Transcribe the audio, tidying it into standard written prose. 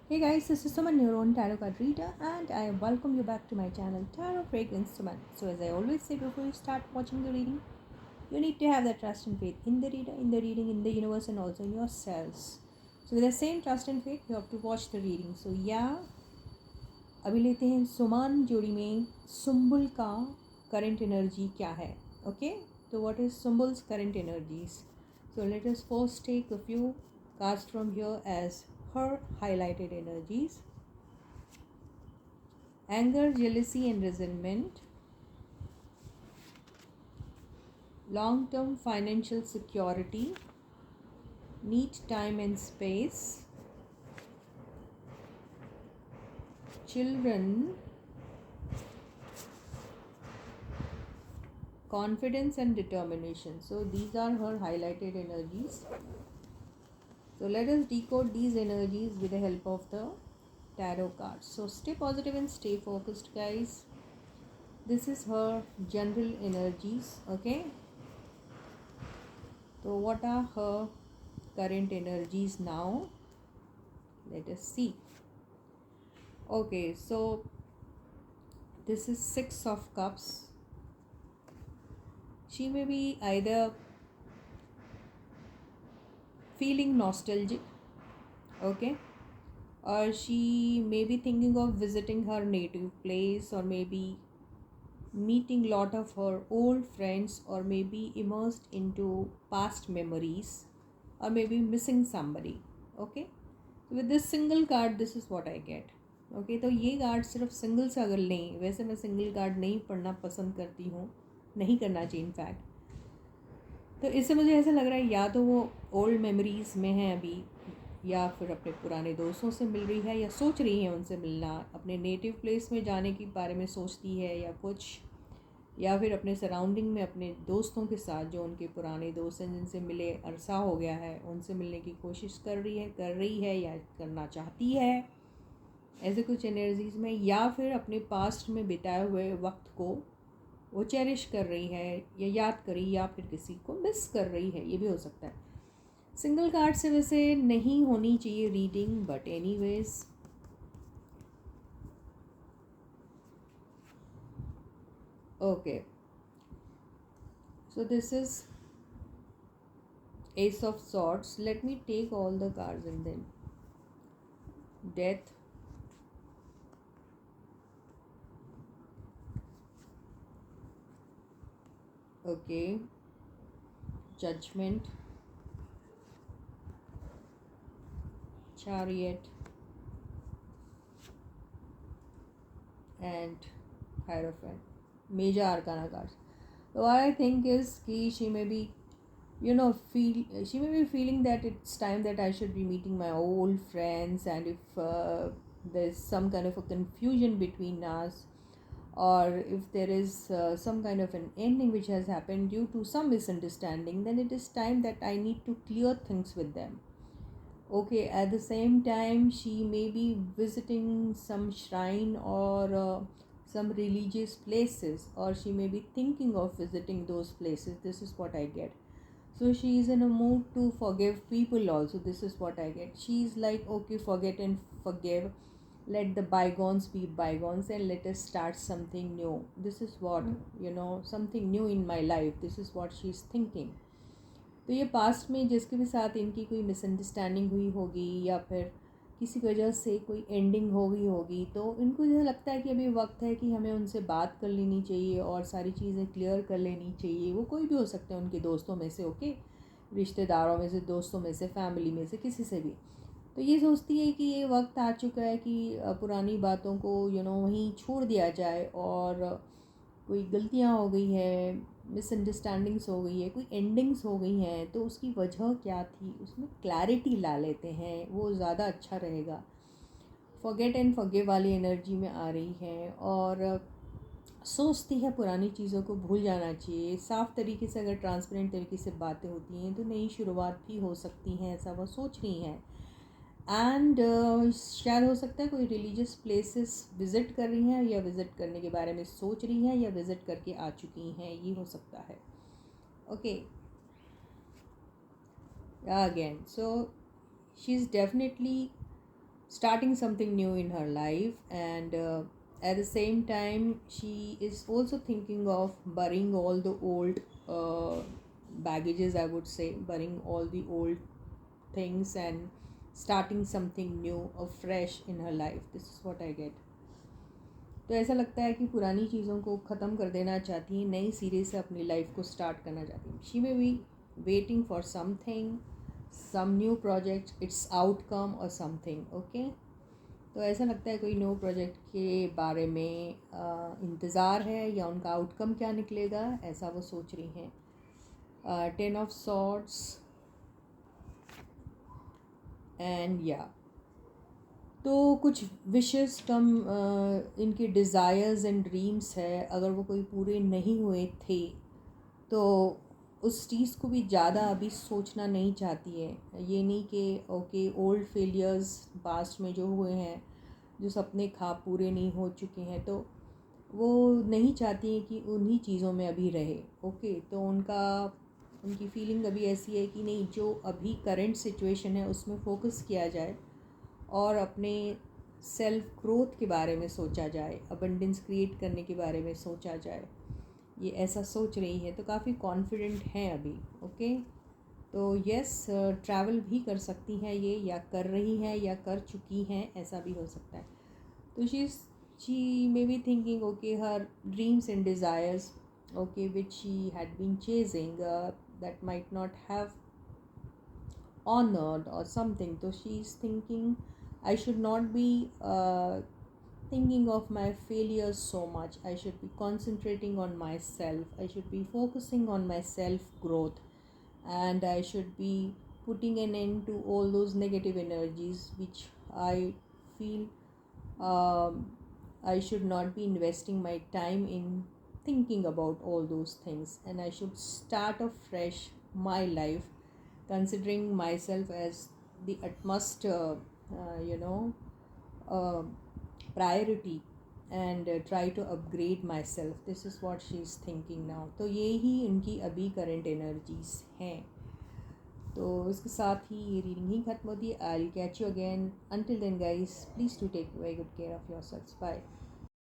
Hey guys, this is Suman, your own tarot card reader, and I welcome you back to my channel, Tarot Fragrance Suman. So, as I always say before you start watching the reading, you need to have that trust and faith in the reader, in the reading, in the universe, and also in yourselves. So, with the same trust and faith, you have to watch the reading. So, yeah, अभी लेते हैं सुमान जोड़ी में सुम्बुल का current energy क्या है. Okay, तो what is Sumbul's current energies. So let us first take a few cards from here as her highlighted energies. Anger, jealousy and resentment. Long-term financial security. Need time and space. Children. Confidence and determination. So these are her highlighted energies. So let us decode these energies with the help of the tarot cards. So stay positive and stay focused, guys. This is her general energies. Okay, so what are her current energies now? Let us see. Okay, so this is Six of Cups. She may be either feeling nostalgic, okay, or she may be thinking of visiting her native place, or maybe meeting lot of her old friends, or maybe immersed into past memories, or maybe missing somebody. Okay, with this single card this is what I get. Okay, तो ये card सिर्फ single से अगर लें, वैसे मैं single card नहीं पढ़ना पसंद करती हूँ, नहीं करना चाहिए इनफैक्ट. तो इससे मुझे ऐसा लग रहा है या तो वो ओल्ड मेमोरीज़ में है अभी, या फिर अपने पुराने दोस्तों से मिल रही है, या सोच रही है उनसे मिलना, अपने नेटिव प्लेस में जाने के बारे में सोचती है या कुछ, या फिर अपने सराउंडिंग में अपने दोस्तों के साथ, जो उनके पुराने दोस्त हैं जिनसे मिले अरसा हो गया है, उनसे मिलने की कोशिश कर रही है या करना चाहती है, ऐसे कुछ एनर्जीज़ में. या फिर अपने पास्ट में बिताए हुए वक्त को वो चेरिश कर रही है या याद करी, या फिर किसी को मिस कर रही है, ये भी हो सकता है. सिंगल कार्ड से वैसे नहीं होनी चाहिए reading, but anyways. Okay, so this is Ace of Swords. Let me take all the cards and then Death. Okay, Judgment. Chariot and Hierophant. Major Arcana cards. So what I think is she may be, she may be feeling that it's time that I should be meeting my old friends, and if there's some kind of a confusion between us, or if there is some kind of an ending which has happened due to some misunderstanding, then it is time that I need to clear things with them. Okay, at the same time, she may be visiting some shrine, or some religious places, or she may be thinking of visiting those places. This is what I get. So she is in a mood to forgive people also. This is what I get. She's like, okay, forget and forgive. Let the bygones be bygones and let us start something new. This is what, something new in my life. This is what she's thinking. तो ये past में जिसके भी साथ इनकी कोई misunderstanding हुई होगी, या फिर किसी वजह से कोई एंडिंग हो गई होगी, तो इनको जैसा लगता है कि अभी वक्त है कि हमें उनसे बात कर लेनी चाहिए और सारी चीज़ें क्लियर कर लेनी चाहिए. वो कोई भी हो सकते हैं, उनके दोस्तों में से, ओके, रिश्तेदारों में से, दोस्तों में से, फैमिली में से, किसी से भी. तो ये सोचती है कि ये वक्त आ चुका है कि पुरानी बातों को वहीं छोड़ दिया जाए, और कोई गलतियाँ हो गई है, मिसअंडरस्टैंडिंग्स हो गई है, कोई एंडिंग्स हो गई हैं, तो उसकी वजह क्या थी उसमें क्लैरिटी ला लेते हैं, वो ज़्यादा अच्छा रहेगा. फॉरगेट एंड फॉरगिव वाली एनर्जी में आ रही है, और सोचती है पुरानी चीज़ों को भूल जाना चाहिए. साफ़ तरीके से, अगर ट्रांसपेरेंट तरीके से बातें होती हैं तो नई शुरुआत भी हो सकती हैं, ऐसा वो सोच रही हैं. एंड शायद हो सकता है कोई रिलीजियस प्लेसेस विज़िट कर रही हैं, या विज़िट करने के बारे में सोच रही हैं, या विज़िट करके आ चुकी हैं, ये हो सकता है. Okay, again, so she is definitely starting something new in her life, and at the same time she is also thinking of burying all the old uh, baggages, I would say, burying all the old things and starting something new or fresh in her life. This is what I get. तो ऐसा लगता है कि पुरानी चीज़ों को ख़त्म कर देना चाहती हैं, नई सिरे से अपनी लाइफ को स्टार्ट करना चाहती हैं. She may be waiting for something, some new project, its outcome और समथिंग. ओके, तो ऐसा लगता है कोई न्यू प्रोजेक्ट के बारे में इंतज़ार है या उनका आउटकम क्या निकलेगा, ऐसा वो सोच रही हैं. 10 of Swords एंड या तो कुछ विशेस कम इनके डिज़ायर्स एंड ड्रीम्स है. अगर वो कोई पूरे नहीं हुए थे तो उस चीज़ को भी ज़्यादा अभी सोचना नहीं चाहती है. ये नहीं कि ओके ओल्ड फेलियर्स पास्ट में जो हुए हैं, जो सपने ख्वाब पूरे नहीं हो चुके हैं, तो वो नहीं चाहती हैं कि उन्हीं चीज़ों में अभी रहे. ओके, तो उनकी फीलिंग अभी ऐसी है कि नहीं, जो अभी करंट सिचुएशन है उसमें फ़ोकस किया जाए और अपने सेल्फ ग्रोथ के बारे में सोचा जाए, अबंडेंस क्रिएट करने के बारे में सोचा जाए. ये ऐसा सोच रही है, तो काफ़ी कॉन्फिडेंट हैं अभी. ओके, तो यस, ट्रैवल भी कर सकती हैं ये, या कर रही हैं या कर चुकी हैं, ऐसा भी हो सकता है. तो she may be thinking, okay, her dreams and desires, okay, which she had been chasing, that might not have honored or something. So she's thinking, I should not be thinking of my failures so much. I should be concentrating on myself. I should be focusing on my self growth, and I should be putting an end to all those negative energies which I feel I should not be investing my time in thinking about all those things, and I should start afresh my life, considering myself as the utmost, you know, uh, priority, and try to upgrade myself. This is what she is thinking now. तो ये ही इनकी अभी current energies हैं. तो इसके साथ ही ये reading ही खत्म होती है. I will catch you again. Until then guys, please to take very good care of your self. Bye.